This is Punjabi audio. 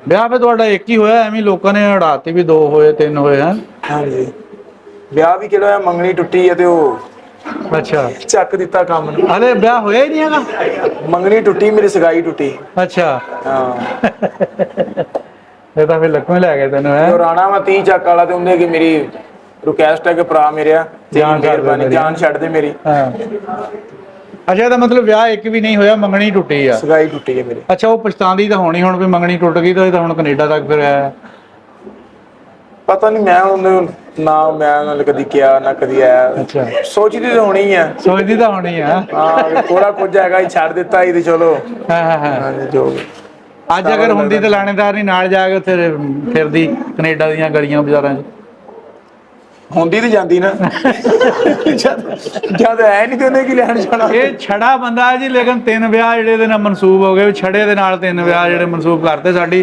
ਵਿਆਹ ਫੇ ਤੁਹਾਡਾ ਇੱਕ ਹੀ ਹੋਇਆ, ਐਵੇਂ ਲੋਕਾਂ ਨੇ ਉਡਾਤੇ ਵੀ 2 ਹੋਏ 3 ਹੋਏ ਹੈ। ਹਾਂਜੀ ਵਿਆਹ ਵੀ ਕਿਹੜਾ ਮੰਗਣੀ ਟੁੱਟੀ ਹੈ ਤੇ ਉਹ ਅੱਛਾ ਚੱਕ ਦਿੱਤਾ ਕੰਮ ਨੂੰ। ਹਲੇ ਵਿਆਹ ਹੋਇਆ ਹੀ ਨਹੀਂ ਹੈਗਾ। ਮੰਗਣੀ ਟੁੱਟੀ, ਮੇਰੀ ਸਗਾਈ ਟੁੱਟੀ। ਅੱਛਾ ਹਾਂ ਇਹ ਤਾਂ ਫਿਰ ਲੱਖੋਂ ਹੀ ਲੈ ਗਏ ਤੈਨੂੰ ਤੇ ਹੈ। ਉਹ ਰਾਣਾ ਵਾ 30 ਚੱਕ ਵਾਲਾ, ਤੇ ਉਹਨੇ ਕਿ ਮੇਰੀ ਰਿਕੁਐਸਟ ਹੈ ਕਿ ਭਰਾ ਮੇਰਿਆ ਤੇਰੀ ਜਾਨ ਛੱਡ ਦੇ ਮਿਹਰਬਾਨੀ ਮੇਰੀ ਜਾਨ ਛੱਡ ਦੇ ਮੇਰੀ। ਹਾਂ ਅੱਛਾ ਇਹਦਾ ਮਤਲਬ ਵਿਆਹ ਇੱਕ ਵੀ ਨਹੀਂ ਹੋਇਆ, ਮੰਗਣੀ ਟੁੱਟੀ ਆ। ਸਗਾਈ ਟੁੱਟੀ ਹੈ ਮੇਰੀ। ਅੱਛਾ ਉਹ ਪਛਤਾਉਂਦੀ ਤਾਂ ਹੋਣੀ ਹੁਣ ਵੀ ਮੰਗਣੀ ਟੁੱਟ ਗਈ, ਤਾਂ ਇਹ ਤਾਂ ਹੁਣ ਕੈਨੇਡਾ ਤੱਕ ਫਿਰ ਆਇਆ। ਪਤਾ ਨਹੀਂ, ਮੈਂ ਉਹਨੂੰ ਨਾ ਮੈਂ ਨਾਲ ਕਦੀ ਕਿਹਾ ਨਾ ਕਦੀ ਆਇਆ। ਅੱਛਾ ਸੋਚਦੀ ਤਾਂ ਹੋਣੀ ਆ। ਸੋਚਦੀ ਤਾਂ ਹੋਣੀ ਆ। ਹਾਂ ਥੋੜਾ ਕੁਝ ਹੈਗਾ ਹੀ, ਛੱਡ ਦਿੱਤਾ ਹੀ ਤੇ ਚਲੋ। ਹਾਂ ਹਾਂਜੀ ਜੋ ਵੀ। ਅੱਜ ਅਗਰ ਹੁੰਦੀ ਤਾਂ ਲਾਣੇਦਾਰ ਨਹੀਂ ਨਾਲ ਜਾ ਕੇ ਉੱਥੇ ਫਿਰਦੀ ਕੈਨੇਡਾ ਦੀਆਂ ਗਲੀਆਂ ਬਾਜ਼ਾਰਾਂ 'ਚ। ਹੁੰਦੀ ਤੇ ਜਾਂਦੀ ਨਾ ਜਦ ਹੈ ਨਹੀਂ ਤੇ ਉਹਨੇ ਕੀ ਲੈਣ ਜਾਣਾ। ਇਹ ਛੜਾ ਬੰਦਾ ਜੀ, ਲੇਕਿਨ 3 ਵਿਆਹ ਜਿਹੜੇ ਇਹਦੇ ਨਾਲ ਮਨਸੂਬ ਹੋ ਗਏ, ਛੜੇ ਦੇ ਨਾਲ 3 ਵਿਆਹ ਜਿਹੜੇ ਮਨਸੂਬ ਕਰਤੇ ਸਾਡੀ